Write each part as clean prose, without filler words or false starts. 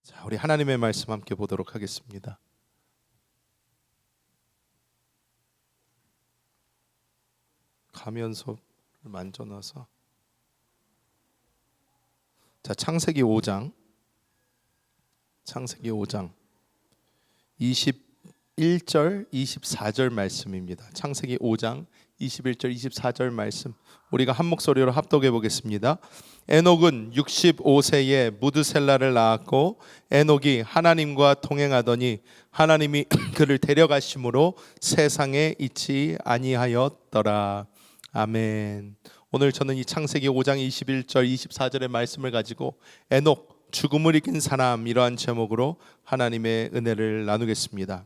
자, 우리 하나님의 말씀 함께 보도록 하겠습니다. 가면서를 만져놔서 자, 창세기 5장 21절 24절 말씀입니다. 창세기 5장 21절 24절 말씀 우리가 한 목소리로 합독해 보겠습니다. 에녹은 65세에 무드셀라를 낳았고 에녹이 하나님과 동행하더니 하나님이 그를 데려가심으로 세상에 있지 아니하였더라. 아멘. 오늘 저는 이 창세기 5장 21절 24절의 말씀을 가지고 에녹 죽음을 이긴 사람, 이러한 제목으로 하나님의 은혜를 나누겠습니다.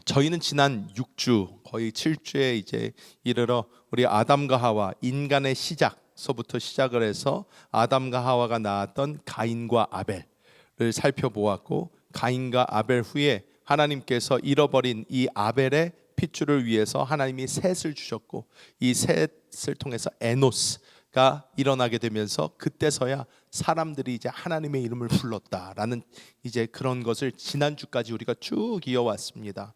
저희는 지난 6주 거의 7주에 이제 이르러 우리 아담과 하와 인간의 시작서부터 시작을 해서 아담과 하와가 낳았던 가인과 아벨을 살펴보았고, 가인과 아벨 후에 하나님께서 잃어버린 이 아벨의 핏줄을 위해서 하나님이 셋을 주셨고, 이 셋을 통해서 에노스가 일어나게 되면서 그때서야 사람들이 이제 하나님의 이름을 불렀다라는 이제 그런 것을 지난주까지 우리가 쭉 이어왔습니다.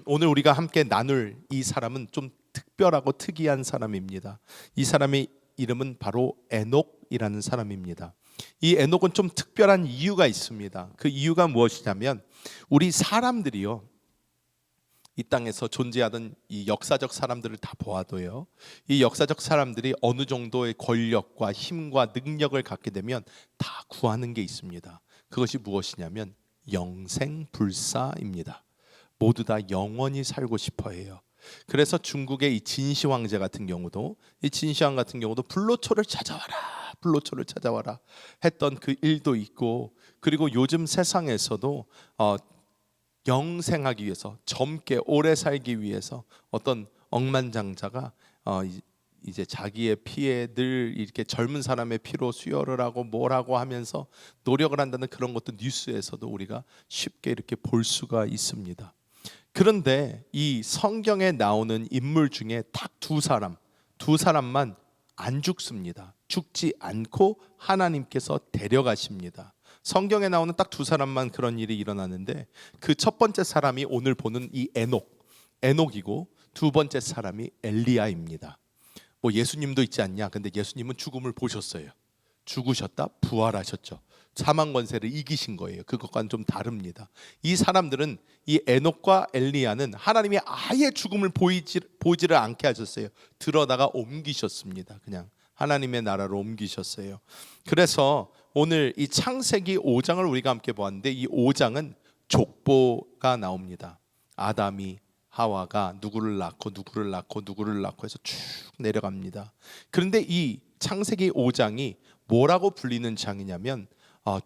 오늘 우리가 함께 나눌 이 사람은 좀 특별하고 특이한 사람입니다. 이 사람의 이름은 바로 에녹이라는 사람입니다. 이 에녹은 좀 특별한 이유가 있습니다. 그 이유가 무엇이냐면, 우리 사람들이요, 이 땅에서 존재하던 이 역사적 사람들을 다 보아도요, 이 역사적 사람들이 어느 정도의 권력과 힘과 능력을 갖게 되면 다 구하는 게 있습니다. 그것이 무엇이냐면 영생불사입니다. 모두 다 영원히 살고 싶어 해요. 그래서 중국의 이 진시 황제 같은 경우도, 이 진시황 같은 경우도 불로초를 찾아와라 했던 그 일도 있고, 그리고 요즘 세상에서도 영생하기 위해서, 젊게 오래 살기 위해서 어떤 억만장자가 이제 자기의 피에 늘 이렇게 젊은 사람의 피로 수혈을 하고 뭘 하고 하면서 노력을 한다는 그런 것도 뉴스에서도 우리가 쉽게 이렇게 볼 수가 있습니다. 그런데 이 성경에 나오는 인물 중에 딱 두 사람만 안 죽습니다. 죽지 않고 하나님께서 데려가십니다. 성경에 나오는 딱 두 사람만 그런 일이 일어나는데, 그 첫 번째 사람이 오늘 보는 이 에녹이고, 두 번째 사람이 엘리야입니다. 뭐 예수님도 있지 않냐? 근데 예수님은 죽음을 보셨어요. 죽으셨다 부활하셨죠. 사망 권세를 이기신 거예요. 그것과는 좀 다릅니다. 이 사람들은, 이 에녹과 엘리야는 하나님이 아예 죽음을 보이지를 않게 하셨어요. 들어다가 옮기셨습니다. 그냥 하나님의 나라로 옮기셨어요. 그래서 오늘 이 창세기 5장을 우리가 함께 보았는데, 이 5장은 족보가 나옵니다. 아담이 하와가 누구를 낳고 해서 쭉 내려갑니다. 그런데 이 창세기 5장이 뭐라고 불리는 장이냐면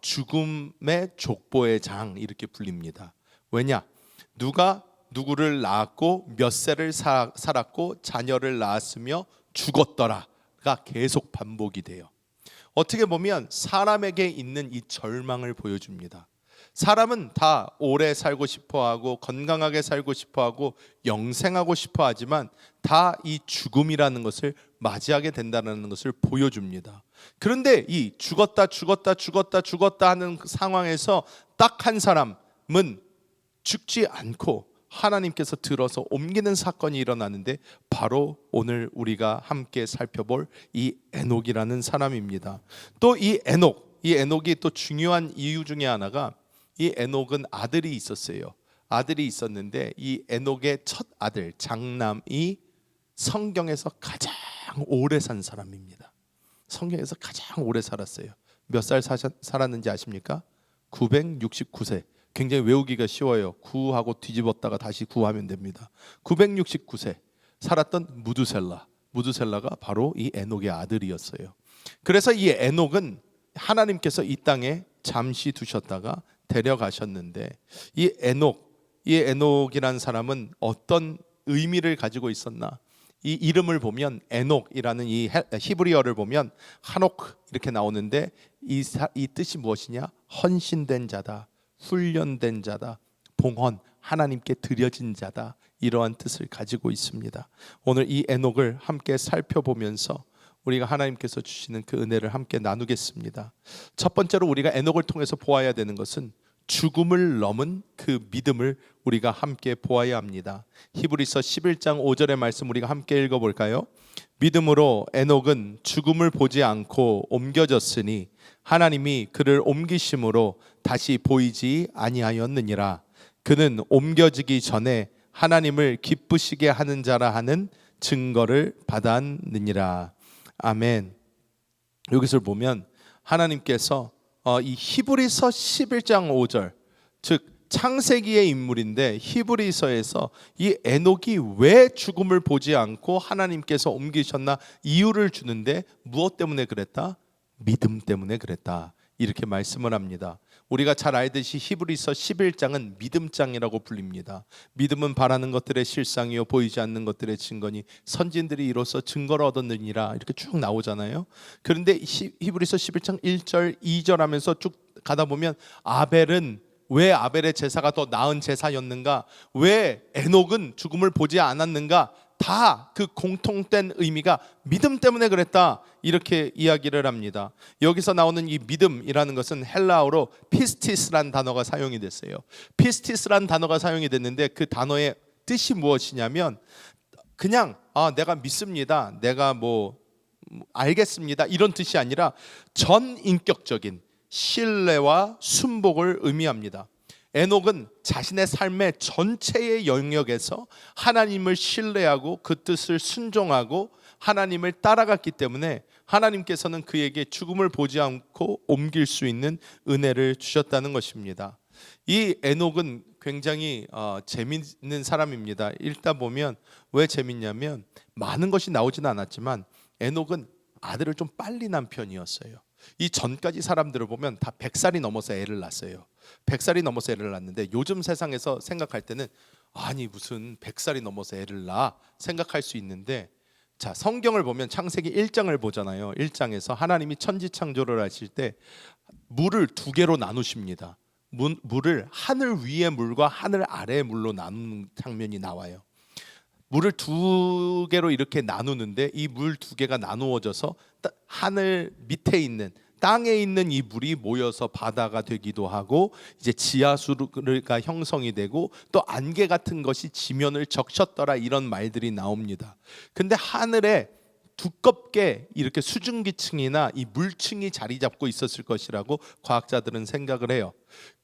죽음의 족보의 장, 이렇게 불립니다. 왜냐? 누가 누구를 낳았고 몇 세를 살았고 자녀를 낳았으며 죽었더라가 계속 반복이 돼요. 어떻게 보면 사람에게 있는 이 절망을 보여줍니다. 사람은 다 오래 살고 싶어하고 건강하게 살고 싶어하고 영생하고 싶어하지만 다 이 죽음이라는 것을 맞이하게 된다는 것을 보여줍니다. 그런데 이 죽었다 하는 상황에서 딱 한 사람은 죽지 않고 하나님께서 들어서 옮기는 사건이 일어나는데, 바로 오늘 우리가 함께 살펴볼 이 에녹이라는 사람입니다. 또 이 에녹이 또 중요한 이유 중에 하나가, 이 에녹은 아들이 있었어요. 아들이 있었는데 이 에녹의 첫 아들 장남이 성경에서 가장 오래 산 사람입니다. 성경에서 가장 오래 살았어요. 몇 살 살았는지 아십니까? 969세. 굉장히 외우기가 쉬워요. 9하고 뒤집었다가 다시 9하면 됩니다. 969세 살았던 무드셀라가 바로 이 에녹의 아들이었어요. 그래서 이 에녹은 하나님께서 이 땅에 잠시 두셨다가 데려가셨는데, 이 에녹이라는 사람은 어떤 의미를 가지고 있었나? 이 이름을 보면, 에녹이라는 이 히브리어를 보면 하녹 이렇게 나오는데, 이 뜻이 무엇이냐? 헌신된 자다, 훈련된 자다, 봉헌, 하나님께 드려진 자다, 이러한 뜻을 가지고 있습니다. 오늘 이 에녹을 함께 살펴보면서 우리가 하나님께서 주시는 그 은혜를 함께 나누겠습니다. 첫 번째로 우리가 에녹을 통해서 보아야 되는 것은 죽음을 넘은 그 믿음을 우리가 함께 보아야 합니다. 히브리서 11장 5절의 말씀 우리가 함께 읽어볼까요? 믿음으로 에녹은 죽음을 보지 않고 옮겨졌으니 하나님이 그를 옮기심으로 다시 보이지 아니하였느니라. 그는 옮겨지기 전에 하나님을 기쁘시게 하는 자라 하는 증거를 받았느니라. 아멘. 여기서 보면 하나님께서 이 히브리서 11장 5절, 즉 창세기의 인물인데 히브리서에서 이 에녹이 왜 죽음을 보지 않고 하나님께서 옮기셨나 이유를 주는데 무엇 때문에 그랬다? 믿음 때문에 그랬다. 이렇게 말씀을 합니다. 우리가 잘 알듯이 히브리서 11장은 믿음장이라고 불립니다. 믿음은 바라는 것들의 실상이요 보이지 않는 것들의 증거니 선진들이 이로써 증거를 얻었느니라 이렇게 쭉 나오잖아요. 그런데 히브리서 11장 1절 2절 하면서 쭉 가다 보면 아벨은 왜 아벨의 제사가 더 나은 제사였는가? 왜 에녹은 죽음을 보지 않았는가? 다 그 공통된 의미가 믿음 때문에 그랬다 이렇게 이야기를 합니다. 여기서 나오는 이 믿음이라는 것은 헬라어로 피스티스란 단어가 사용이 됐어요. 피스티스란 단어가 사용이 됐는데 그 단어의 뜻이 무엇이냐면 그냥 내가 믿습니다, 내가 알겠습니다 이런 뜻이 아니라 전인격적인 신뢰와 순복을 의미합니다. 에녹은 자신의 삶의 전체의 영역에서 하나님을 신뢰하고 그 뜻을 순종하고 하나님을 따라갔기 때문에 하나님께서는 그에게 죽음을 보지 않고 옮길 수 있는 은혜를 주셨다는 것입니다. 이 에녹은 굉장히 재미있는 사람입니다. 읽다 보면 왜 재밌냐면 많은 것이 나오지는 않았지만 에녹은 아들을 좀 빨리 낳은 편이었어요. 이 전까지 사람들을 보면 다 100살이 넘어서 애를 낳았어요. 100살이 넘어서 애를 낳는데 요즘 세상에서 생각할 때는 아니 무슨 100살이 넘어서 애를 낳아 생각할 수 있는데, 자 성경을 보면 창세기 1장을 보잖아요. 1장에서 하나님이 천지 창조를 하실 때 물을 두 개로 나누십니다. 물을 하늘 위의 물과 하늘 아래의 물로 나누는 장면이 나와요. 물을 두 개로 이렇게 나누는데 이 물 두 개가 나누어져서 하늘 밑에 있는 땅에 있는 이 물이 모여서 바다가 되기도 하고 이제 지하수가 형성이 되고 또 안개 같은 것이 지면을 적셨더라 이런 말들이 나옵니다. 근데 하늘에 두껍게 이렇게 수증기층이나 이 물층이 자리 잡고 있었을 것이라고 과학자들은 생각을 해요.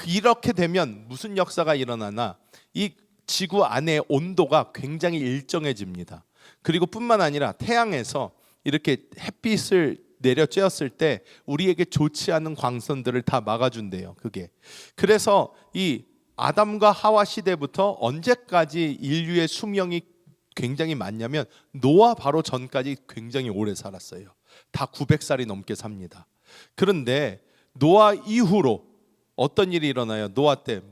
이렇게 되면 무슨 역사가 일어나나 이 지구 안의 온도가 굉장히 일정해집니다. 그리고 뿐만 아니라 태양에서 이렇게 햇빛을 내려 쬐었을 때 우리에게 좋지 않은 광선들을 다 막아준대요. 그게 그래서 이 아담과 하와 시대부터 언제까지 인류의 수명이 굉장히 많냐면 노아 바로 전까지 굉장히 오래 살았어요. 다 900살이 넘게 삽니다. 그런데 노아 이후로 어떤 일이 일어나요? 노아 때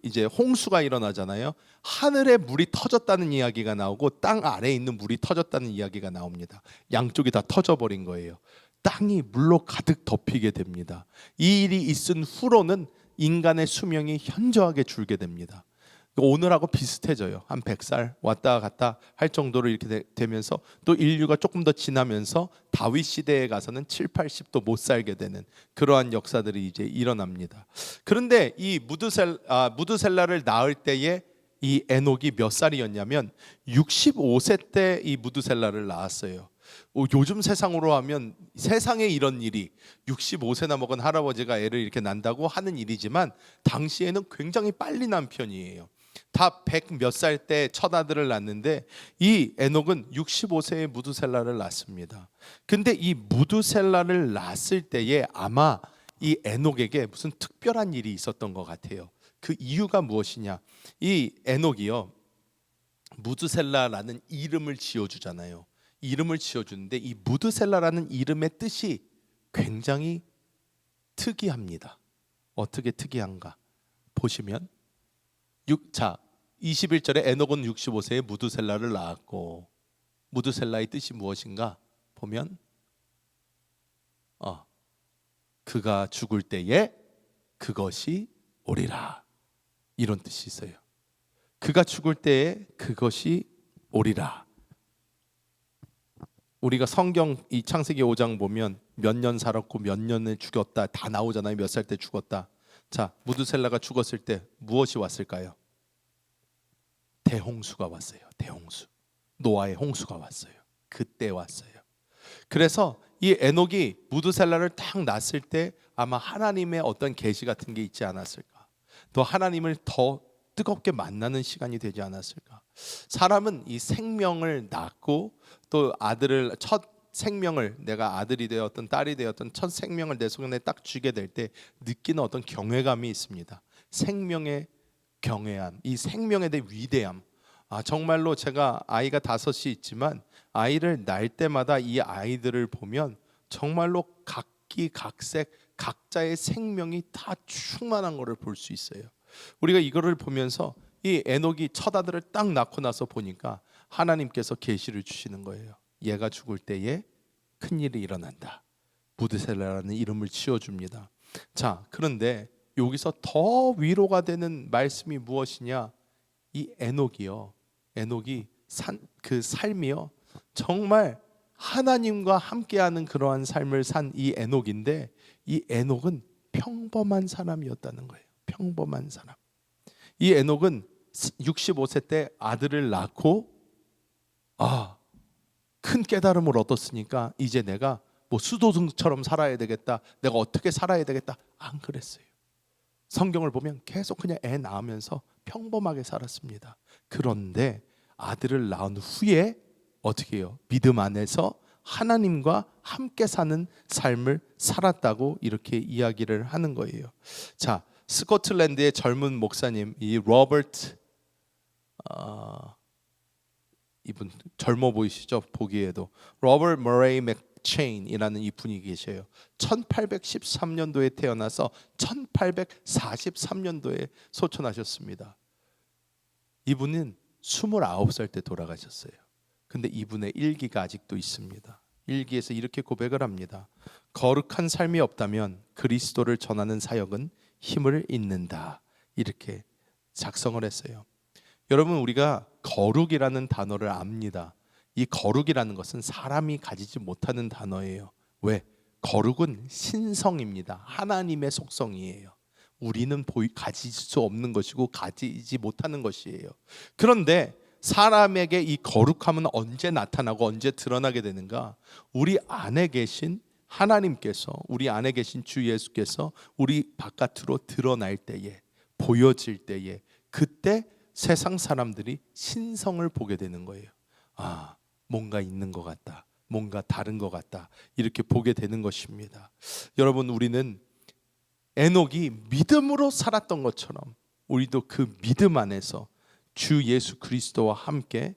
이제 홍수가 일어나잖아요. 하늘에 물이 터졌다는 이야기가 나오고 땅 아래에 있는 물이 터졌다는 이야기가 나옵니다. 양쪽이 다 터져버린 거예요. 땅이 물로 가득 덮이게 됩니다. 이 일이 있은 후로는 인간의 수명이 현저하게 줄게 됩니다. 오늘하고 비슷해져요. 한 100살 왔다 갔다 할 정도로 이렇게 되면서 또 인류가 조금 더 지나면서 다윗 시대에 가서는 7, 80도 못 살게 되는 그러한 역사들이 이제 일어납니다. 그런데 이 무드셀라를 낳을 때에 이 에녹이 몇 살이었냐면 65세 때 이 무드셀라를 낳았어요. 요즘 세상으로 하면 세상에 이런 일이 65세나 먹은 할아버지가 애를 이렇게 낳는다고 하는 일이지만 당시에는 굉장히 빨리 낳은 편이에요. 다 100 몇 살 때 첫 아들을 낳는데 이 에녹은 65세에 무드셀라를 낳습니다. 근데 이 무드셀라를 낳았을 때에 아마 이 에녹에게 무슨 특별한 일이 있었던 것 같아요. 그 이유가 무엇이냐? 이 에녹이요, 무드셀라라는 이름을 지어주잖아요. 이름을 지어주는데 이 무드셀라라는 이름의 뜻이 굉장히 특이합니다. 어떻게 특이한가? 보시면 21절에 에녹은 65세에 무드셀라를 낳았고, 무드셀라의 뜻이 무엇인가? 보면 그가 죽을 때에 그것이 오리라 이런 뜻이 있어요. 그가 죽을 때에 그것이 오리라. 우리가 성경 이 창세기 5장 보면 몇 년 살았고 몇 년에 죽었다 다 나오잖아요. 몇 살 때 죽었다. 자, 무드셀라가 죽었을 때 무엇이 왔을까요? 대홍수가 왔어요. 대홍수. 노아의 홍수가 왔어요. 그때 왔어요. 그래서 이 에녹이 무드셀라를 딱 낳았을 때 아마 하나님의 어떤 계시 같은 게 있지 않았을까? 또 하나님을 더 뜨겁게 만나는 시간이 되지 않았을까? 사람은 이 생명을 낳고 또 아들을 첫 생명을 내가 아들이 되었던 딸이 되었던 첫 생명을 내 손에 딱 쥐게 될 때 느끼는 어떤 경외감이 있습니다. 생명의 경외함, 이 생명에 대한 위대함. 정말로 제가 아이가 5이 있지만 아이를 낳을 때마다 이 아이들을 보면 정말로 각기각색 각자의 생명이 다 충만한 것을 볼 수 있어요. 우리가 이거를 보면서 이 에녹이 첫 아들을 딱 낳고 나서 보니까 하나님께서 계시를 주시는 거예요. 얘가 죽을 때에 큰일이 일어난다. 무드셀라라는 이름을 지어줍니다. 자, 그런데 여기서 더 위로가 되는 말씀이 무엇이냐? 이 에녹이요. 에녹이 그 삶이요. 정말 하나님과 함께하는 그러한 삶을 산 이 에녹인데 이 에녹은 평범한 사람이었다는 거예요. 평범한 사람. 이 에녹은 65세 때 아들을 낳고 큰 깨달음을 얻었으니까 이제 내가 뭐 수도승처럼 살아야 되겠다. 내가 어떻게 살아야 되겠다. 안 그랬어요. 성경을 보면 계속 그냥 애 낳으면서 평범하게 살았습니다. 그런데 아들을 낳은 후에 어떻게 해요? 믿음 안에서 하나님과 함께 사는 삶을 살았다고 이렇게 이야기를 하는 거예요. 자, 스코틀랜드의 젊은 목사님 이 로버트 이분 젊어 보이시죠? 보기에도 로버트 머레이 맥체인이라는 이분이 계셔요. 1813년도에 태어나서 1843년도에 소천하셨습니다. 이분은 29살 때 돌아가셨어요. 근데 이분의 일기가 아직도 있습니다. 일기에서 이렇게 고백을 합니다. 거룩한 삶이 없다면 그리스도를 전하는 사역은 힘을 잃는다. 이렇게 작성을 했어요. 여러분, 우리가 거룩이라는 단어를 압니다. 이 거룩이라는 것은 사람이 가지지 못하는 단어예요. 왜? 거룩은 신성입니다. 하나님의 속성이에요. 우리는 가질 수 없는 것이고 가지지 못하는 것이에요. 그런데 사람에게 이 거룩함은 언제 나타나고 언제 드러나게 되는가? 우리 안에 계신 하나님께서, 우리 안에 계신 주 예수께서 우리 바깥으로 드러날 때에, 보여질 때에, 그때 세상 사람들이 신성을 보게 되는 거예요. 뭔가 있는 것 같다. 뭔가 다른 것 같다. 이렇게 보게 되는 것입니다. 여러분, 우리는 에녹이 믿음으로 살았던 것처럼 우리도 그 믿음 안에서 주 예수 그리스도와 함께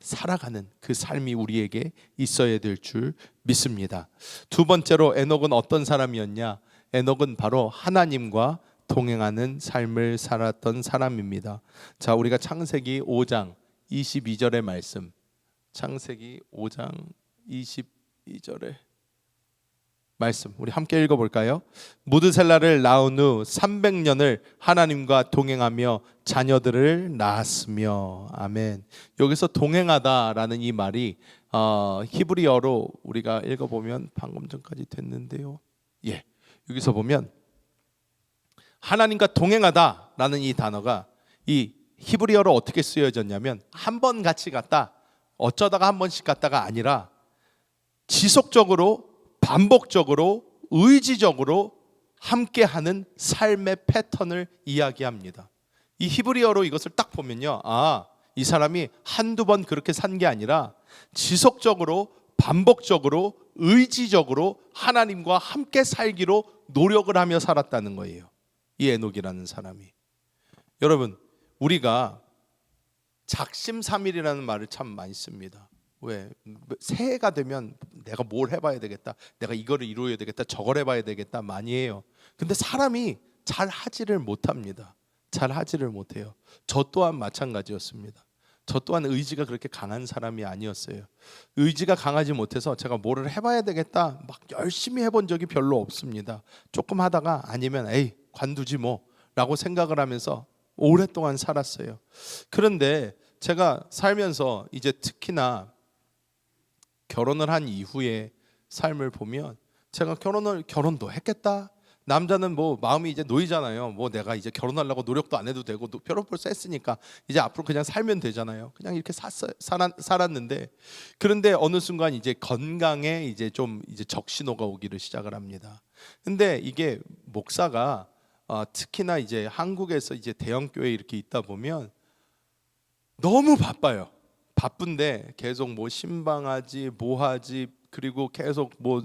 살아가는 그 삶이 우리에게 있어야 될 줄 믿습니다. 두 번째로 에녹은 어떤 사람이었냐? 에녹은 바로 하나님과 동행하는 삶을 살았던 사람입니다. 자, 우리가 창세기 5장 22절의 말씀, 창세기 5장 22절의 말씀 우리 함께 읽어볼까요? 무드셀라를 낳은 후 300년을 하나님과 동행하며 자녀들을 낳았으며. 아멘. 여기서 동행하다라는 이 말이 히브리어로 우리가 읽어보면 방금 전까지 됐는데요. 여기서 보면 하나님과 동행하다라는 이 단어가 이 히브리어로 어떻게 쓰여졌냐면 한 번 같이 갔다, 어쩌다가 한 번씩 갔다가 아니라 지속적으로 반복적으로 의지적으로 함께하는 삶의 패턴을 이야기합니다. 이 히브리어로 이것을 딱 보면요, 이 사람이 한두 번 그렇게 산 게 아니라 지속적으로 반복적으로 의지적으로 하나님과 함께 살기로 노력을 하며 살았다는 거예요. 이 에녹이라는 사람이. 여러분, 우리가 작심삼일이라는 말을 참 많이 씁니다. 왜? 새해가 되면 내가 뭘 해봐야 되겠다, 내가 이거를 이루어야 되겠다, 저걸 해봐야 되겠다 많이 해요. 근데 사람이 잘 하지를 못합니다. 잘 하지를 못해요. 저 또한 마찬가지였습니다. 저 또한 의지가 그렇게 강한 사람이 아니었어요. 의지가 강하지 못해서 제가 뭐를 해봐야 되겠다 막 열심히 해본 적이 별로 없습니다. 조금 하다가 아니면 에이 관두지 뭐 라고 생각을 하면서 오랫동안 살았어요. 그런데 제가 살면서 이제 특히나 결혼을 한 이후에 삶을 보면 제가 결혼도 했겠다. 남자는 뭐 마음이 이제 놓이잖아요. 뭐 내가 이제 결혼하려고 노력도 안 해도 되고 별로 벌써 했으니까 이제 앞으로 그냥 살면 되잖아요. 그냥 이렇게 살았는데, 그런데 어느 순간 이제 건강에 이제 좀 이제 적신호가 오기를 시작을 합니다. 근데 이게 목사가 특히나 이제 한국에서 이제 대형 교회 이렇게 있다 보면 너무 바빠요. 바쁜데 계속 뭐 신방하지 뭐하지, 그리고 계속 뭐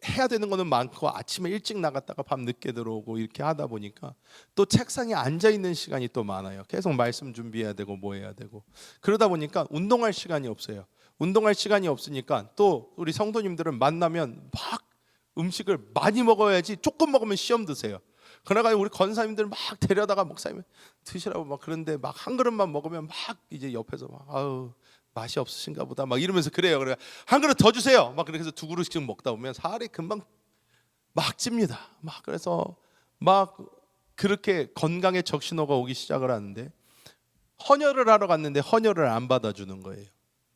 해야 되는 거는 많고 아침에 일찍 나갔다가 밤 늦게 들어오고 이렇게 하다 보니까 또 책상에 앉아 있는 시간이 또 많아요. 계속 말씀 준비해야 되고 뭐 해야 되고, 그러다 보니까 운동할 시간이 없어요. 운동할 시간이 없으니까 또 우리 성도님들은 만나면 막 음식을 많이 먹어야지 조금 먹으면 시험 드세요. 그래가지고 우리 권사님들 막 데려다가 목사님 드시라고 막 그런데 막 한 그릇만 먹으면 막 이제 옆에서 막 아우 맛이 없으신가 보다 막 이러면서 그래요. 그래 한 그릇 더 주세요. 막 그렇게 해서 두 그릇씩 먹다 보면 살이 금방 막 찝니다. 막 그래서 막 그렇게 건강에 적신호가 오기 시작을 하는데, 헌혈을 하러 갔는데 헌혈을 안 받아주는 거예요.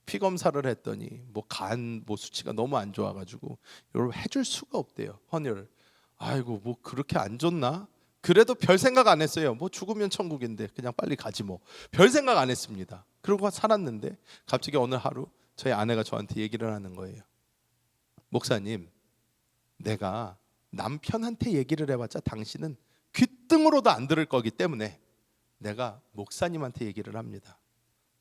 피 검사를 했더니 뭐 간 뭐 수치가 너무 안 좋아가지고 이걸 해줄 수가 없대요. 헌혈을. 아이고 뭐 그렇게 안 좋나? 그래도 별 생각 안 했어요. 뭐 죽으면 천국인데 그냥 빨리 가지 뭐. 별 생각 안 했습니다. 그러고 살았는데 갑자기 어느 하루 저희 아내가 저한테 얘기를 하는 거예요. 목사님, 내가 남편한테 얘기를 해봤자 당신은 귓등으로도 안 들을 거기 때문에 내가 목사님한테 얘기를 합니다.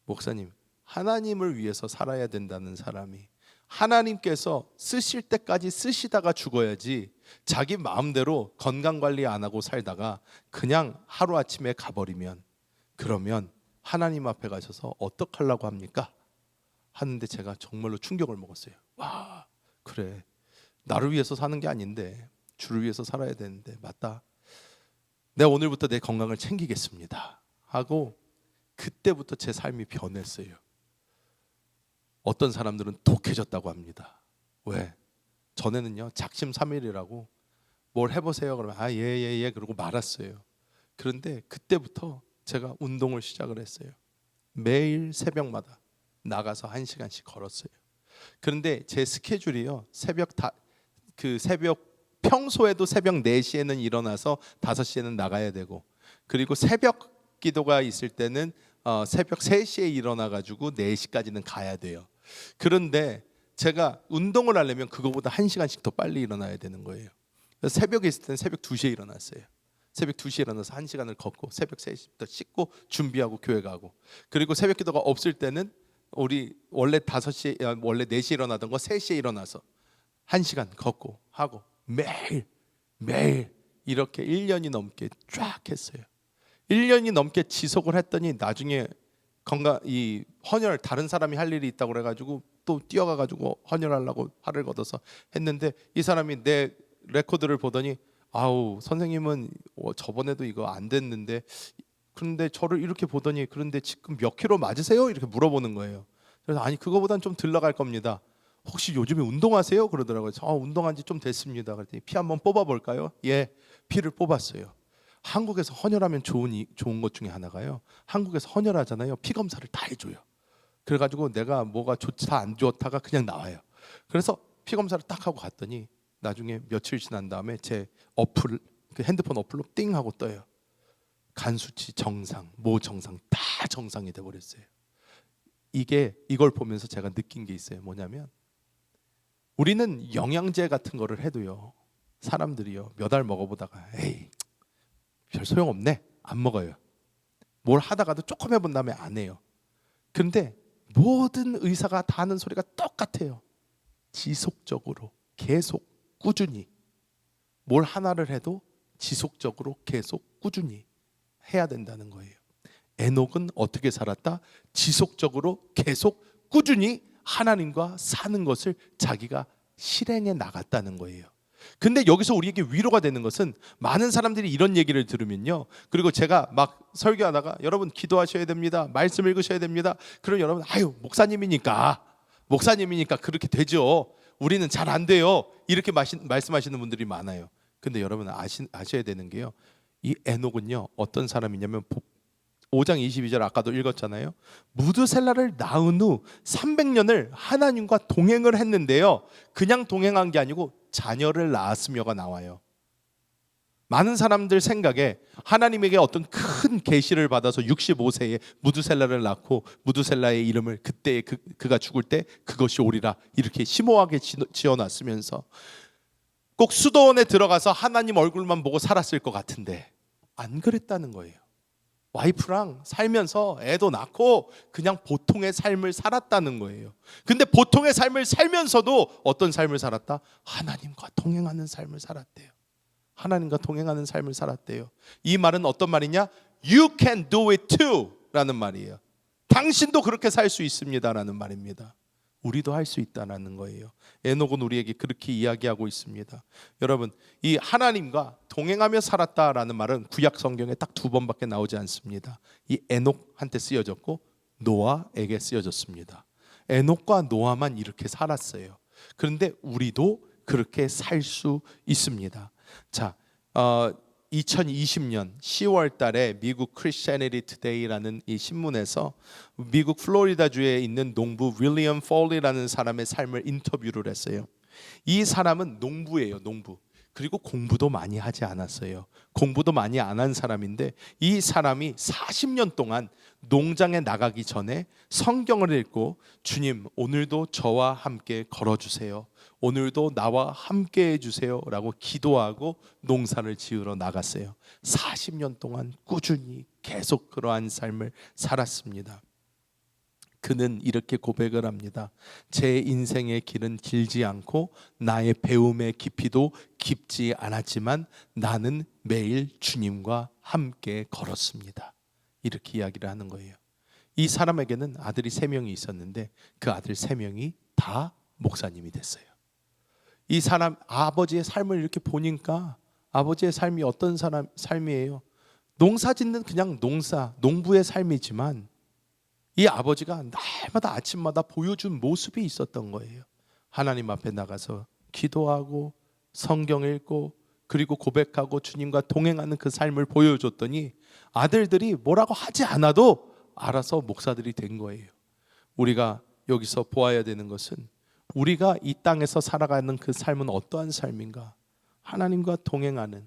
목사님, 하나님을 위해서 살아야 된다는 사람이 하나님께서 쓰실 때까지 쓰시다가 죽어야지, 자기 마음대로 건강관리 안 하고 살다가 그냥 하루아침에 가버리면 그러면 하나님 앞에 가셔서 어떡하려고 합니까? 하는데 제가 정말로 충격을 먹었어요. 와, 그래, 나를 위해서 사는 게 아닌데 주를 위해서 살아야 되는데 맞다, 내가 오늘부터 내 건강을 챙기겠습니다 하고 그때부터 제 삶이 변했어요. 어떤 사람들은 독해졌다고 합니다. 왜? 전에는요 작심삼일이라고 뭘 해보세요 그러면 예 그러고 말았어요. 그런데 그때부터 제가 운동을 시작을 했어요. 매일 새벽마다 나가서 1시간씩 걸었어요. 그런데 제 스케줄이요 새벽 평소에도 새벽 4시에는 일어나서 5시에는 나가야 되고, 그리고 새벽 기도가 있을 때는 새벽 3시에 일어나 가지고 4시까지는 가야 돼요. 그런데 제가 운동을 하려면 그거보다 1시간씩 더 빨리 일어나야 되는 거예요. 그래서 새벽에 있을 때는 새벽 2시에 일어났어요. 새벽 2시에 일어나서 1시간을 걷고 새벽 3시부터 씻고 준비하고 교회 가고, 그리고 새벽 기도가 없을 때는 우리 원래 4시에 일어나던 거 3시에 일어나서 1시간 걷고 하고 매일 이렇게 1년이 넘게 쫙 했어요. 1년이 넘게 지속을 했더니 나중에 이 헌혈 다른 사람이 할 일이 있다고 그래가지고 또 뛰어가가지고 헌혈하려고 팔을 걷어서 했는데, 이 사람이 내 레코드를 보더니 아우 선생님은 저번에도 이거 안 됐는데, 그런데 저를 이렇게 보더니 그런데 지금 몇 킬로 맞으세요? 이렇게 물어보는 거예요. 그래서 아니 그거보단 좀 덜 나갈 겁니다. 혹시 요즘에 운동하세요? 그러더라고요. 운동한 지 좀 됐습니다. 그랬더니 피 한번 뽑아볼까요? 예, 피를 뽑았어요. 한국에서 헌혈하면 좋은 것 중에 하나가요, 한국에서 헌혈하잖아요. 피 검사를 다 해줘요. 그래가지고 내가 뭐가 좋다 안 좋다가 그냥 나와요. 그래서 피 검사를 딱 하고 갔더니 나중에 며칠 지난 다음에 제 그 핸드폰 어플로 띵 하고 떠요. 간 수치 정상, 뭐 정상 다 정상이 돼 버렸어요. 이걸 보면서 제가 느낀 게 있어요. 뭐냐면 우리는 영양제 같은 거를 해도요, 사람들이요 몇 알 먹어보다가 에이 별 소용없네 안 먹어요. 뭘 하다가도 조금 해본 다음에 안 해요. 그런데 모든 의사가 다 하는 소리가 똑같아요. 지속적으로 계속 꾸준히 뭘 하나를 해도 지속적으로 계속 꾸준히 해야 된다는 거예요. 에녹은 어떻게 살았다? 지속적으로 계속 꾸준히 하나님과 사는 것을 자기가 실행해 나갔다는 거예요. 근데 여기서 우리에게 위로가 되는 것은 많은 사람들이 이런 얘기를 들으면요, 그리고 제가 막 설교하다가 여러분 기도하셔야 됩니다, 말씀 읽으셔야 됩니다, 그럼 여러분 아유 목사님이니까 그렇게 되죠, 우리는 잘 안 돼요, 이렇게 말씀하시는 분들이 많아요. 근데 여러분 아셔야 되는 게요, 이 에녹은요 어떤 사람이냐면 5장 22절 아까도 읽었잖아요. 무드셀라를 낳은 후 300년을 하나님과 동행을 했는데요, 그냥 동행한 게 아니고 자녀를 낳았으며가 나와요. 많은 사람들 생각에 하나님에게 어떤 큰 계시를 받아서 65세에 무드셀라를 낳고 무드셀라의 이름을 그때 그가 죽을 때 그것이 오리라 이렇게 심오하게 지어놨으면서 꼭 수도원에 들어가서 하나님 얼굴만 보고 살았을 것 같은데 안 그랬다는 거예요. 와이프랑 살면서 애도 낳고 그냥 보통의 삶을 살았다는 거예요. 근데 보통의 삶을 살면서도 어떤 삶을 살았다? 하나님과 동행하는 삶을 살았대요. 하나님과 동행하는 삶을 살았대요. 이 말은 어떤 말이냐? You can do it too 라는 말이에요. 당신도 그렇게 살 수 있습니다 라는 말입니다. 우리도 할 수 있다는 거예요. 에녹은 우리에게 그렇게 이야기하고 있습니다. 여러분, 이 하나님과 동행하며 살았다라는 말은 구약 성경에 딱 2번밖에 나오지 않습니다. 이 에녹한테 쓰여졌고 노아에게 쓰여졌습니다. 에녹과 노아만 이렇게 살았어요. 그런데 우리도 그렇게 살 수 있습니다. 자, 2020년 10월 달에 미국 크리스티애니티 투데이라는 이 신문에서 미국 플로리다주에 있는 농부 윌리엄 폴리라는 사람의 삶을 인터뷰를 했어요. 이 사람은 농부예요, 농부. 그리고 공부도 많이 하지 않았어요. 공부도 많이 안 한 사람인데 이 사람이 40년 동안 농장에 나가기 전에 성경을 읽고 주님 오늘도 저와 함께 걸어주세요. 오늘도 나와 함께 해주세요 라고 기도하고 농사를 지으러 나갔어요. 40년 동안 꾸준히 계속 그러한 삶을 살았습니다. 그는 이렇게 고백을 합니다. 제 인생의 길은 길지 않고 나의 배움의 깊이도 깊지 않았지만 나는 매일 주님과 함께 걸었습니다. 이렇게 이야기를 하는 거예요. 이 사람에게는 아들이 3명이 있었는데 그 아들 3명이 다 목사님이 됐어요. 이 사람 아버지의 삶을 이렇게 보니까 아버지의 삶이 어떤 삶이에요? 농사 짓는 그냥 농부의 삶이지만 이 아버지가 날마다 아침마다 보여준 모습이 있었던 거예요. 하나님 앞에 나가서 기도하고 성경 읽고 그리고 고백하고 주님과 동행하는 그 삶을 보여줬더니 아들들이 뭐라고 하지 않아도 알아서 목사들이 된 거예요. 우리가 여기서 보아야 되는 것은 우리가 이 땅에서 살아가는 그 삶은 어떠한 삶인가? 하나님과 동행하는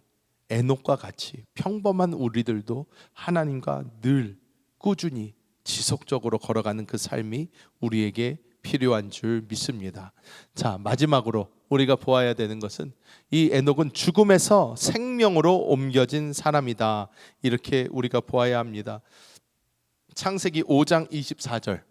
에녹과 같이 평범한 우리들도 하나님과 늘 꾸준히 지속적으로 걸어가는 그 삶이 우리에게 필요한 줄 믿습니다. 자, 마지막으로 우리가 보아야 되는 것은 이 에녹은 죽음에서 생명으로 옮겨진 사람이다. 이렇게 우리가 보아야 합니다. 창세기 5장 24절.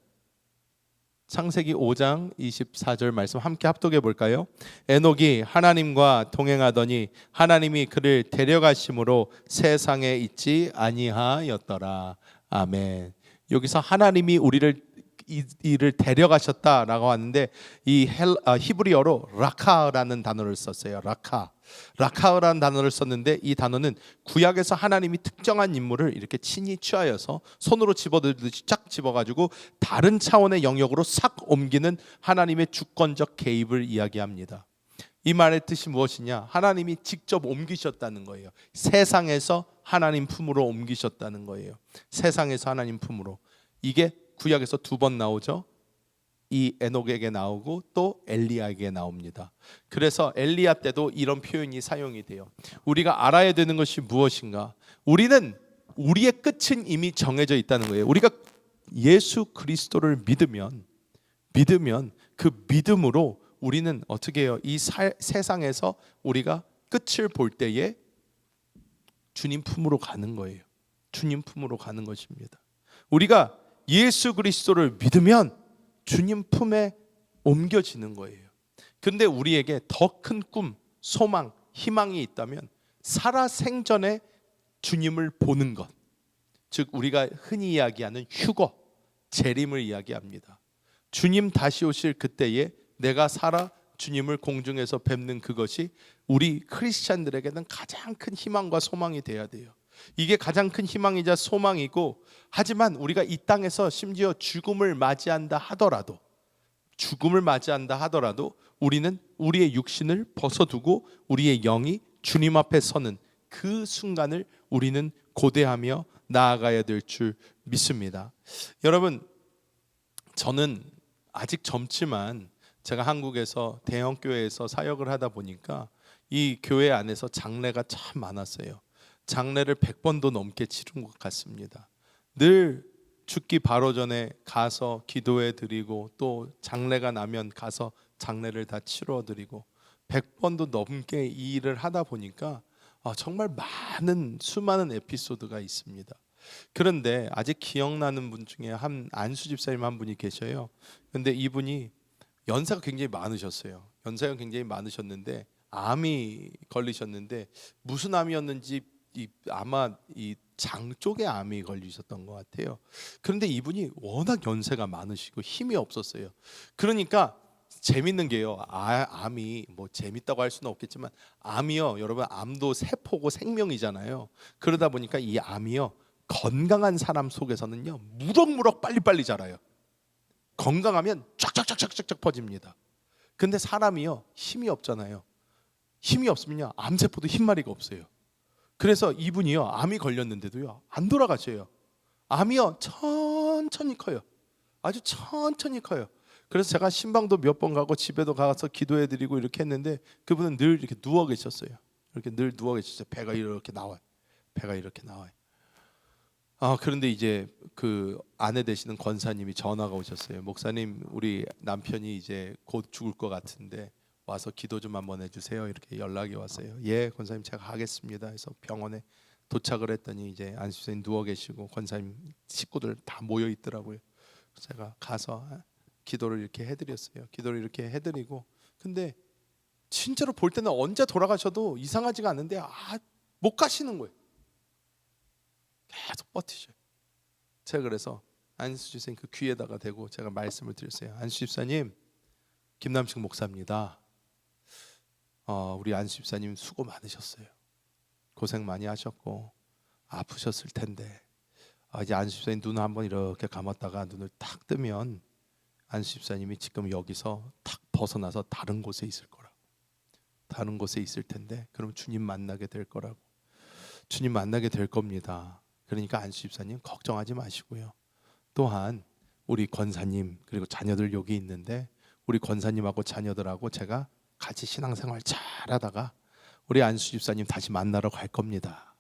창세기 5장 24절 말씀 함께 합독해 볼까요? 에녹이 하나님과 동행하더니 하나님이 그를 데려가심으로 세상에 있지 아니하였더라. 아멘. 여기서 하나님이 우리를 데려가셨다라고 하는데 이 히브리어로 라카라는 단어를 썼어요. 라카라는 단어를 썼는데 이 단어는 구약에서 하나님이 특정한 인물을 이렇게 친히 취하여서 손으로 집어들듯이 쫙 집어가지고 다른 차원의 영역으로 싹 옮기는 하나님의 주권적 개입을 이야기합니다. 이 말의 뜻이 무엇이냐? 하나님이 직접 옮기셨다는 거예요. 세상에서 하나님 품으로 옮기셨다는 거예요. 세상에서 하나님 품으로. 이게 구약에서 2번 나오죠. 이 에녹에게 나오고 또 엘리야에게 나옵니다. 그래서 엘리야 때도 이런 표현이 사용이 돼요. 우리가 알아야 되는 것이 무엇인가? 우리의 끝은 이미 정해져 있다는 거예요. 우리가 예수 그리스도를 믿으면 그 믿음으로 우리는 어떻게 해요? 이 세상에서 우리가 끝을 볼 때에 주님 품으로 가는 거예요. 주님 품으로 가는 것입니다. 우리가 예수 그리스도를 믿으면 주님 품에 옮겨지는 거예요. 그런데 우리에게 더 큰 꿈, 소망, 희망이 있다면 살아생전에 주님을 보는 것, 즉 우리가 흔히 이야기하는 휴거, 재림을 이야기합니다. 주님 다시 오실 그때에 내가 살아 주님을 공중에서 뵙는 그것이 우리 크리스찬들에게는 가장 큰 희망과 소망이 돼야 돼요. 이게 가장 큰 희망이자 소망이고, 하지만 우리가 이 땅에서 심지어 죽음을 맞이한다 하더라도 우리는 우리의 육신을 벗어두고 우리의 영이 주님 앞에 서는 그 순간을 우리는 고대하며 나아가야 될 줄 믿습니다. 여러분, 저는 아직 젊지만 제가 한국에서 대형 교회에서 사역을 하다 보니까 이 교회 안에서 장례가 참 많았어요. 장례를 100번도 넘게 치른 것 같습니다. 늘 죽기 바로 전에 가서 기도해 드리고, 또 장례가 나면 가서 장례를 다 치러 드리고, 100번도 넘게 이 일을 하다 보니까 정말 수많은 에피소드가 있습니다. 그런데 아직 기억나는 분 중에 안수 집사님 한 분이 계셔요. 근데 이분이 연세가 굉장히 많으셨어요. 연세가 굉장히 많으셨는데 암이 걸리셨는데, 무슨 암이었는지 아마 이 장 쪽에 암이 걸리셨던 것 같아요. 그런데 이분이 워낙 연세가 많으시고 힘이 없었어요. 그러니까 재밌는 게요, 암이 뭐 재밌다고 할 수는 없겠지만, 암이요, 여러분, 암도 세포고 생명이잖아요. 그러다 보니까 이 암이요, 건강한 사람 속에서는요 무럭무럭 빨리빨리 자라요. 건강하면 쫙쫙쫙쫙쫙 퍼집니다. 근데 사람이요, 힘이 없잖아요. 힘이 없으면요, 암세포도 흰마리가 없어요. 그래서 이분이요, 암이 걸렸는데도요 안 돌아가셔요. 암이요 천천히 커요. 아주 천천히 커요. 그래서 제가 신방도 몇 번 가고 집에도 가서 기도해드리고 이렇게 했는데, 그분은 늘 이렇게 누워 계셨어요. 이렇게 늘 누워 계셨어요. 배가 이렇게 나와요. 배가 이렇게 나와요. 그런데 이제 그 아내 되시는 권사님이 전화가 오셨어요. 목사님, 우리 남편이 이제 곧 죽을 것 같은데 와서 기도 좀 한번 해주세요. 이렇게 연락이 왔어요. 예, 권사님, 제가 하겠습니다. 해서 병원에 도착을 했더니 이제 안수선생님 누워 계시고 권사님 식구들 다 모여 있더라고요. 제가 가서 기도를 이렇게 해드렸어요. 기도를 이렇게 해드리고, 근데 진짜로 볼 때는 언제 돌아가셔도 이상하지가 않은데 못 가시는 거예요. 계속 버티셔요. 제가 그래서 안수 집사님 그 귀에다가 대고 제가 말씀을 드렸어요. 안수 집사님, 김남식 목사입니다. 우리 안수 집사님 수고 많으셨어요. 고생 많이 하셨고 아프셨을 텐데 이제 안수 집사님 눈을 한번 이렇게 감았다가 눈을 탁 뜨면 안수 집사님이 지금 여기서 탁 벗어나서 다른 곳에 있을 거라고. 다른 곳에 있을 텐데 그럼 주님 만나게 될 거라고. 주님 만나게 될 겁니다. 그러니까 안수 집사님 걱정하지 마시고요. 또한 우리 권사님 그리고 자녀들 여기 있는데, 우리 권사님하고 자녀들하고 제가 같이 신앙생활 잘하다가 우리 안수 집사님 다시 만나러 갈 겁니다.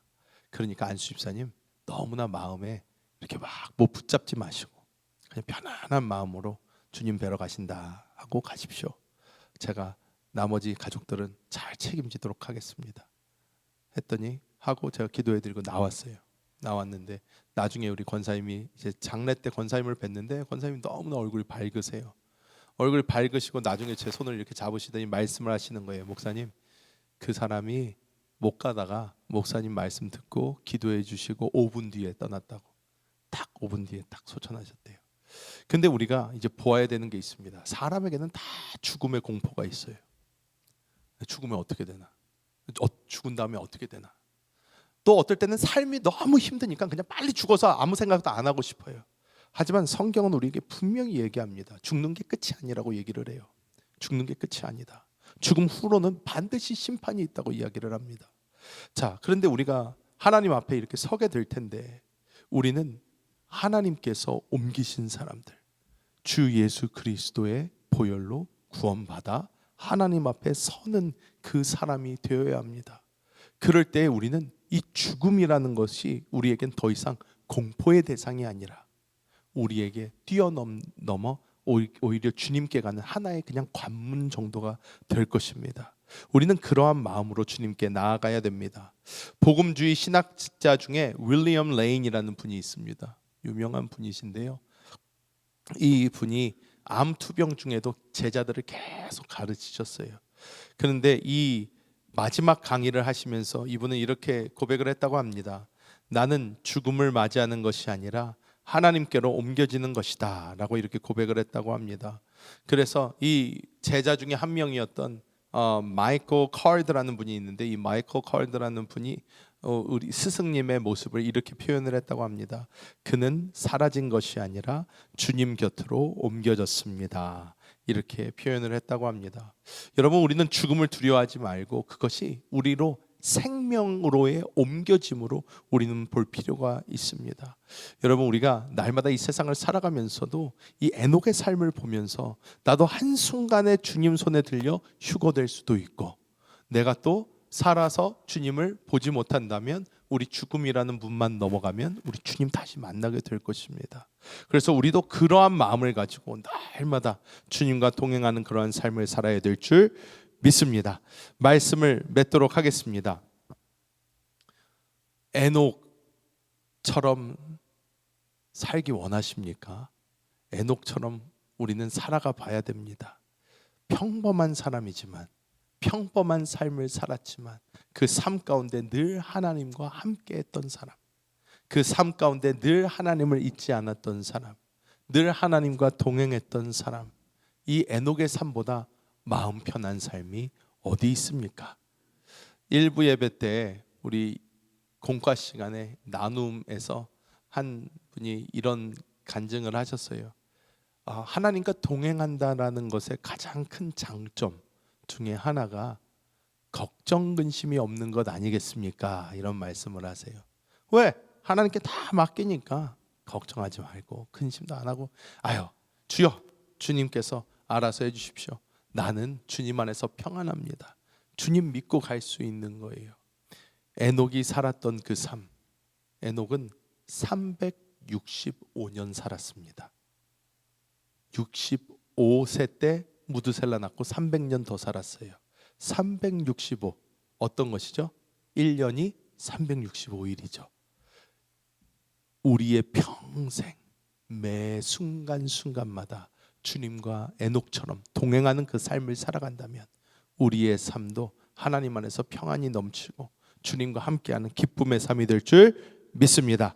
그러니까 안수 집사님 너무나 마음에 이렇게 막 뭐 붙잡지 마시고 그냥 편안한 마음으로 주님 뵈러 가신다 하고 가십시오. 제가 나머지 가족들은 잘 책임지도록 하겠습니다. 했더니 하고 제가 기도해드리고 나왔어요. 나왔는데 나중에 우리 권사님이 이제 장례 때 권사님을 뵀는데, 권사님이 너무나 얼굴이 밝으세요. 얼굴이 밝으시고 나중에 제 손을 이렇게 잡으시더니 말씀을 하시는 거예요. 목사님, 그 사람이 못 가다가 목사님 말씀 듣고 기도해 주시고 5분 뒤에 떠났다고. 딱 5분 뒤에 딱 소천하셨대요. 근데 우리가 이제 보아야 되는 게 있습니다. 사람에게는 다 죽음의 공포가 있어요. 죽으면 어떻게 되나? 죽은 다음에 어떻게 되나? 또 어떨 때는 삶이 너무 힘드니까 그냥 빨리 죽어서 아무 생각도 안 하고 싶어요. 하지만 성경은 우리에게 분명히 얘기합니다. 죽는 게 끝이 아니라고 얘기를 해요. 죽는 게 끝이 아니다. 죽음 후로는 반드시 심판이 있다고 이야기를 합니다. 자, 그런데 우리가 하나님 앞에 이렇게 서게 될 텐데, 우리는 하나님께서 옮기신 사람들, 주 예수 그리스도의 보혈로 구원받아 하나님 앞에 서는 그 사람이 되어야 합니다. 그럴 때 우리는 이 죽음이라는 것이 우리에겐 더 이상 공포의 대상이 아니라 우리에게 뛰어넘어 오히려 주님께 가는 하나의 그냥 관문 정도가 될 것입니다. 우리는 그러한 마음으로 주님께 나아가야 됩니다. 복음주의 신학자 중에 윌리엄 레인이라는 분이 있습니다. 유명한 분이신데요, 이 분이 암 투병 중에도 제자들을 계속 가르치셨어요. 그런데 이 마지막 강의를 하시면서 이분은 이렇게 고백을 했다고 합니다. 나는 죽음을 맞이하는 것이 아니라 하나님께로 옮겨지는 것이다 라고 이렇게 고백을 했다고 합니다. 그래서 이 제자 중에 한 명이었던 마이클 카르드라는 분이 있는데, 이 마이클 카르드라는 분이 우리 스승님의 모습을 이렇게 표현을 했다고 합니다. 그는 사라진 것이 아니라 주님 곁으로 옮겨졌습니다. 이렇게 표현을 했다고 합니다. 여러분, 우리는 죽음을 두려워하지 말고 그것이 우리로 생명으로의 옮겨짐으로 우리는 볼 필요가 있습니다. 여러분, 우리가 날마다 이 세상을 살아가면서도 이 에녹의 삶을 보면서 나도 한순간에 주님 손에 들려 휴거될 수도 있고, 내가 또 살아서 주님을 보지 못한다면 우리 죽음이라는 문만 넘어가면 우리 주님 다시 만나게 될 것입니다. 그래서 우리도 그러한 마음을 가지고 날마다 주님과 동행하는 그러한 삶을 살아야 될 줄 믿습니다. 말씀을 맺도록 하겠습니다. 에녹처럼 살기 원하십니까? 에녹처럼 우리는 살아가 봐야 됩니다. 평범한 사람이지만, 평범한 삶을 살았지만 그 삶 가운데 늘 하나님과 함께 했던 사람, 그 삶 가운데 늘 하나님을 잊지 않았던 사람, 늘 하나님과 동행했던 사람, 이 에녹의 삶보다 마음 편한 삶이 어디 있습니까? 일부 예배 때 우리 공과 시간에 나눔에서 한 분이 이런 간증을 하셨어요. 하나님과 동행한다라는 것의 가장 큰 장점 중에 하나가 걱정 근심이 없는 것 아니겠습니까? 이런 말씀을 하세요. 왜? 하나님께 다 맡기니까 걱정하지 말고 근심도 안 하고, 주여, 주님께서 알아서 해주십시오. 나는 주님 안에서 평안합니다. 주님 믿고 갈 수 있는 거예요. 에녹이 살았던 그 삶, 에녹은 365년 살았습니다. 65세 때 무드셀라 낳고 300년 더 살았어요. 365, 어떤 것이죠? 1년이 365일이죠. 우리의 평생 매 순간순간마다 주님과 에녹처럼 동행하는 그 삶을 살아간다면 우리의 삶도 하나님 안에서 평안이 넘치고 주님과 함께하는 기쁨의 삶이 될 줄 믿습니다.